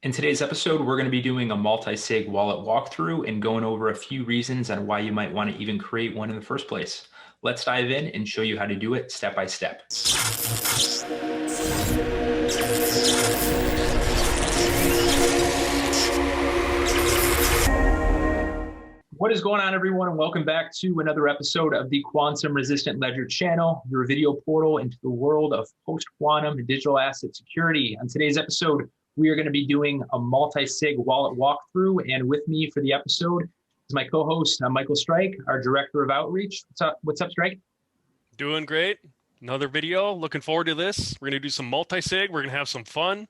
In today's episode, we're going to be doing a multi-sig wallet walkthrough and going over a few reasons on why you might want to even create one in the first place. Let's dive in and show you how to do it step by step. What is going on, everyone, and welcome back to another episode of the Quantum Resistant Ledger channel, your video portal into the world of post-quantum digital asset security. On today's episode, we are going to be doing a multi-sig wallet walkthrough, and with me for the episode is my co-host, Michael Strike, our Director of Outreach. What's up, Strike? Doing great. Another video. Looking forward to this. We're going to do some multi-sig. We're going to have some fun.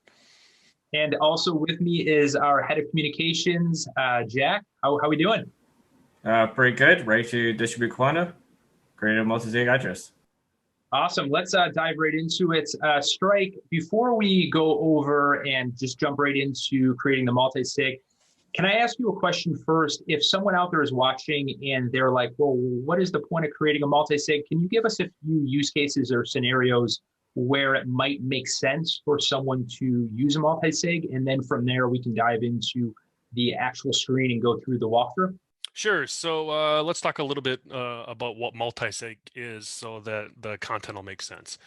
And also with me is our Head of Communications, Jack. How we doing? Pretty good. Ready to distribute Quanta. Create a multisig address. Awesome. Let's dive right into it. Strike, before we go over and just jump right into creating the multi-sig, can I ask you a question first? If someone out there is watching and they're like, well, what is the point of creating a multi-sig? Can you give us a few use cases or scenarios where it might make sense for someone to use a multi-sig? And then from there, we can dive into the actual screen and go through the walkthrough. Sure. So let's talk a little bit about what multisig is so that the content will make sense.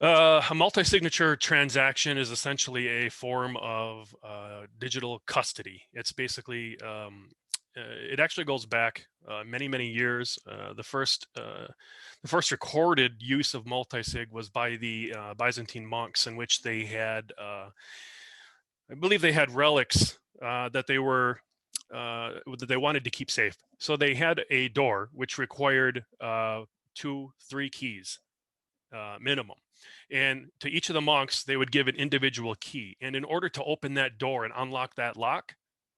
A multi-signature transaction is essentially a form of digital custody. It's basically, it actually goes back many years. The first recorded use of multisig was by the Byzantine monks, in which they had, I believe they had relics that they were that they wanted to keep safe. So they had a door which required 2-3 keys minimum. And to each of the monks, they would give an individual key. And in order to open that door and unlock that lock,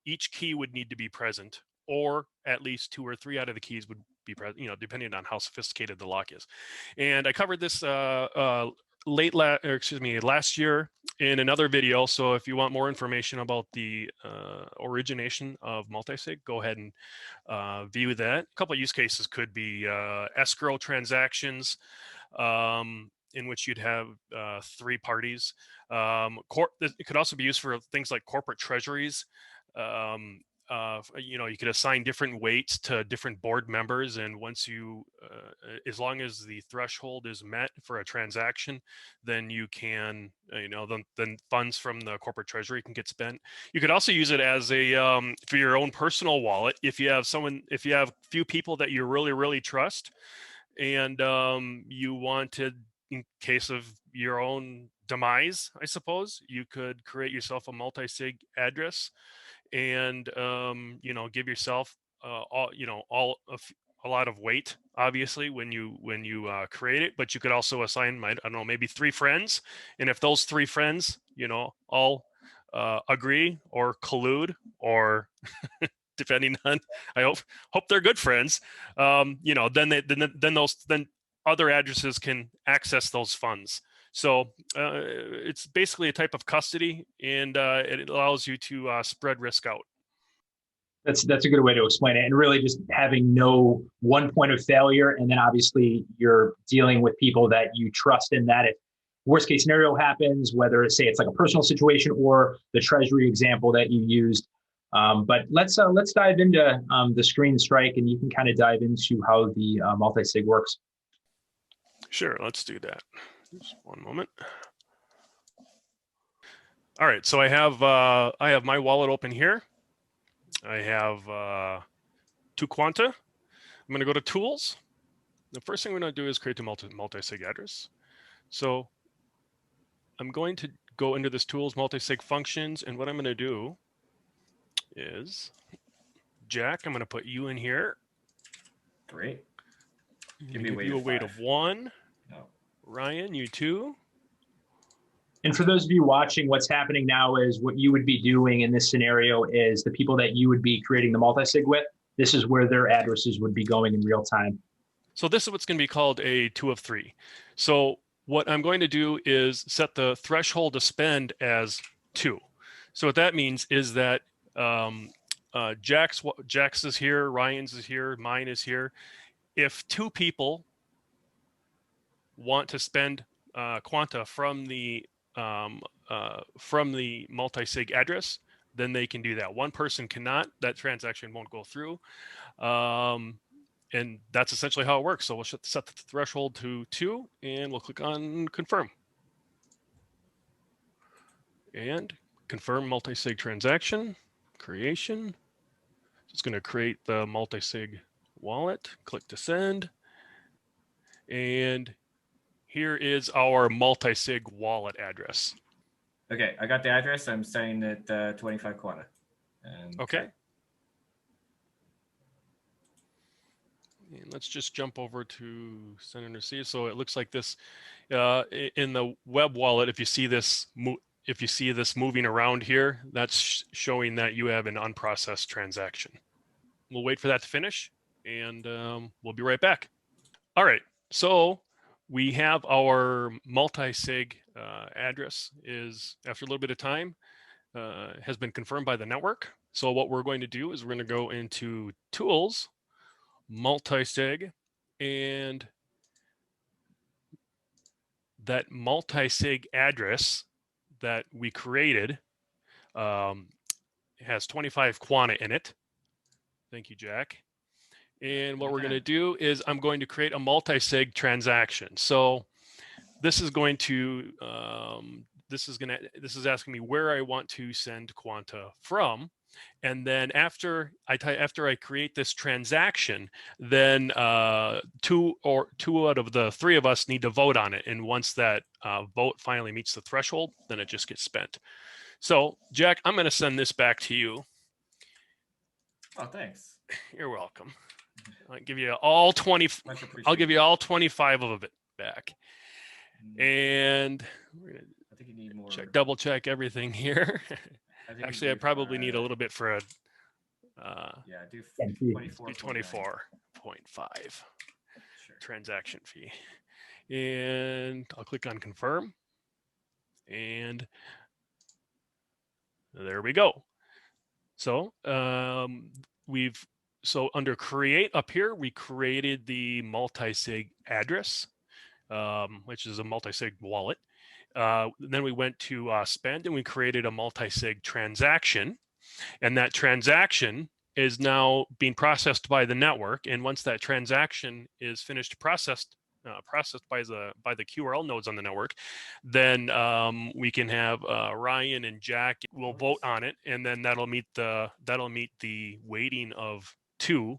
each key would need to be present, or at least 2 or 3 out of the keys would be present, depending on how sophisticated the lock is. And I covered this last year in another video. So if you want more information about the origination of multisig, go ahead and view that. A couple of use cases could be escrow transactions, in which you'd have 3 parties. It could also be used for things like corporate treasuries. You could assign different weights to different board members, and once you, as long as the threshold is met for a transaction, then you can, then funds from the corporate treasury can get spent. You could also use it as a for your own personal wallet. If you have few people that you really trust, and you wanted, in case of your own demise, I suppose, you could create yourself a multi-sig address and give yourself a lot of weight, obviously, when you create it. But you could also assign, I don't know, maybe 3 friends, and if those 3 friends all agree or collude, or depending on, I hope they're good friends, then other addresses can access those funds. So it's basically a type of custody, and it allows you to spread risk out. That's a good way to explain it. And really just having no one point of failure. And then obviously you're dealing with people that you trust in that if worst case scenario happens, whether say it's like a personal situation or the treasury example that you used. But let's dive into the screen, Strike, and you can kind of dive into how the multi-sig works. Sure, let's do that. Just one moment. All right, so I have my wallet open here. I have 2 Quanta. I'm going to go to Tools. The first thing we're going to do is create a multi-sig address. So I'm going to go into this Tools, multi-sig functions, and what I'm going to do is, Jack, I'm going to put you in here. Great. Give you a weight of 1. No. Ryan, you 2. And for those of you watching, what's happening now is what you would be doing in this scenario is the people that you would be creating the multi-sig with, this is where their addresses would be going in real time. So this is what's going to be called a 2 of 3. So what I'm going to do is set the threshold to spend as 2. So what that means is that Jack's is here, Ryan's is here, mine is here. If 2 people want to spend Quanta from the from the multisig address, then they can do that. One person cannot. That transaction won't go through. And that's essentially how it works. So we'll set the threshold to 2, and we'll click on confirm. And confirm multisig transaction creation. It's going to create the multisig wallet. Click to send. And here is our multisig wallet address. Okay, I got the address. I'm setting it 25 Quanta. And okay. And let's just jump over to send and receive. So it looks like this in the web wallet. If you see this, moving around here, that's showing that you have an unprocessed transaction. We'll wait for that to finish, and we'll be right back. All right. So we have our multisig address is, after a little bit of time, has been confirmed by the network. So what we're going to do is we're going to go into Tools, Multisig, and that multisig address that we created has 25 Quanta in it. Thank you, Jack. And what we're going to do is I'm going to create a multisig transaction. So this is going to this is asking me where I want to send Quanta from. And then after I create this transaction, then two out of the 3 of us need to vote on it. And once that vote finally meets the threshold, then it just gets spent. So Jack, I'm going to send this back to you. Oh, thanks. You're welcome. I'll give you all 20. I'll give you all 25 of it back. And we're gonna I think you need more. double check everything here. Actually, I probably need a little bit for a. Yeah, do 24.5 transaction fee, and I'll click on confirm, and there we go. So under create up here, we created the multisig address, which is a multisig wallet. Then we went to spend, and we created a multisig transaction, and that transaction is now being processed by the network. And once that transaction is finished processed by the QRL nodes on the network, then we can have Ryan and Jack will vote on it, and then that'll meet the weighting of 2,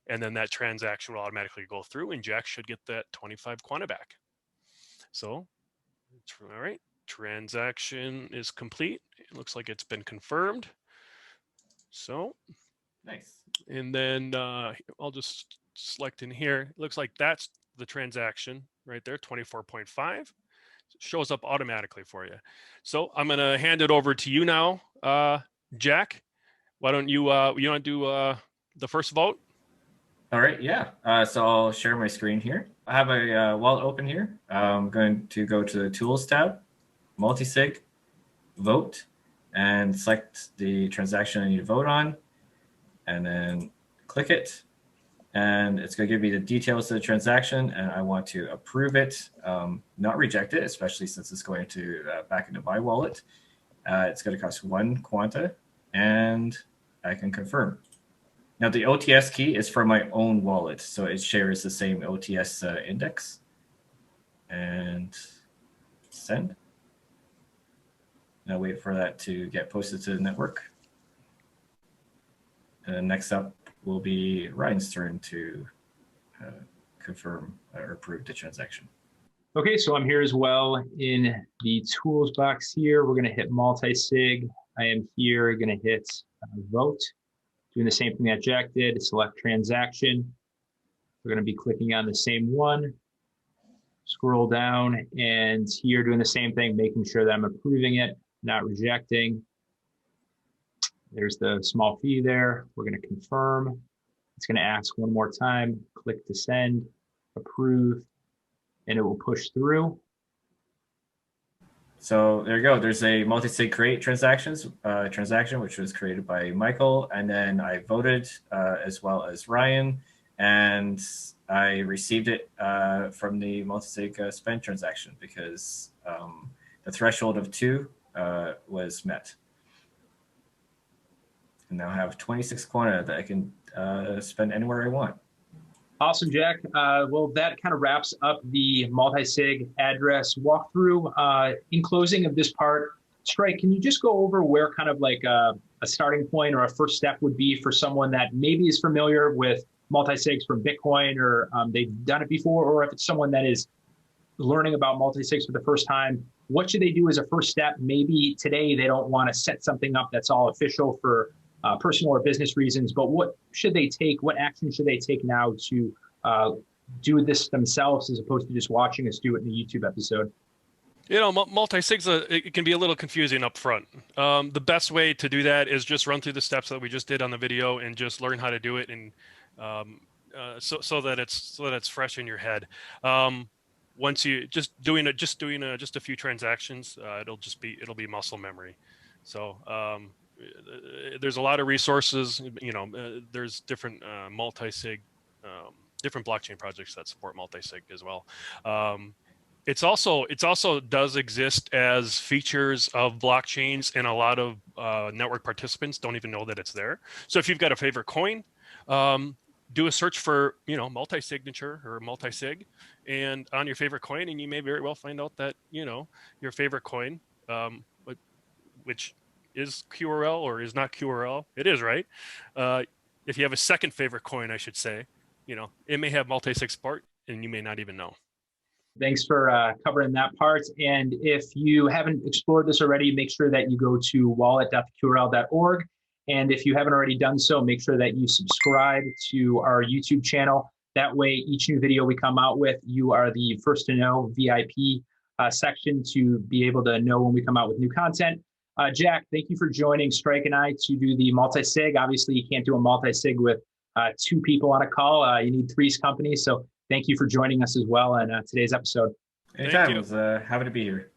and then that transaction will automatically go through, and Jack should get that 25 Quanta back. So, all right, transaction is complete. It looks like it's been confirmed. So, nice. And then I'll just select in here. It looks like that's the transaction right there, 24.5. Shows up automatically for you. So I'm going to hand it over to you now, Jack. Why don't you want to do the first vote? All right, yeah. So I'll share my screen here. I have a wallet open here. I'm going to go to the Tools tab, Multisig, Vote, and select the transaction I need to vote on, and then click it. And it's going to give me the details of the transaction, and I want to approve it, not reject it, especially since it's going to back into my wallet. It's going to cost 1 Quanta, and I can confirm. Now, the OTS key is for my own wallet, so it shares the same OTS index. And send. Now wait for that to get posted to the network. And then next up will be Ryan's turn to confirm or approve the transaction. Okay, so I'm here as well in the tools box here. We're going to hit multisig. I am here going to hit vote. Doing the same thing that Jack did, select transaction. We're going to be clicking on the same one. Scroll down, and here doing the same thing, making sure that I'm approving it, not rejecting. There's the small fee there. We're going to confirm. It's going to ask one more time. Click to send, approve, and it will push through. So there you go. There's a multisig create transaction, which was created by Michael, and then I voted as well as Ryan, and I received it from the multisig spend transaction because the threshold of 2 was met. And now I have 26 quanta that I can spend anywhere I want. Awesome, Jack. Well, that kind of wraps up the multi-sig address walkthrough. In closing of this part, Strike, can you just go over where kind of like a starting point or a first step would be for someone that maybe is familiar with multi-sigs from Bitcoin, or they've done it before, or if it's someone that is learning about multi-sigs for the first time, what should they do as a first step? Maybe today they don't want to set something up that's all official for personal or business reasons, but what should they take? What action should they take now to do this themselves as opposed to just watching us do it in a YouTube episode? You know, multi-sigs, it can be a little confusing up front. The best way to do that is just run through the steps that we just did on the video and just learn how to do it, and so that it's fresh in your head. Once you just doing just a few transactions, it'll be muscle memory. So there's a lot of resources. You know, there's different multi-sig, different blockchain projects that support multi-sig as well. It's also does exist as features of blockchains, and a lot of network participants don't even know that it's there. So if you've got a favorite coin, do a search for, you know, multi-signature or multi-sig, and on your favorite coin, and you may very well find out that, you know, your favorite coin, which is QRL or is not QRL, it is, right? If you have a second favorite coin, I should say, you know, it may have multi-sig support, and you may not even know. Thanks for covering that part. And if you haven't explored this already, make sure that you go to wallet.qrl.org. And if you haven't already done so, make sure that you subscribe to our YouTube channel. That way, each new video we come out with, you are the first to know VIP section to be able to know when we come out with new content. Jack, thank you for joining Strike and I to do the multi-sig. Obviously, you can't do a multi-sig with 2 people on a call. You need 3 companies. So thank you for joining us as well on today's episode. Anytime. It was happy to be here.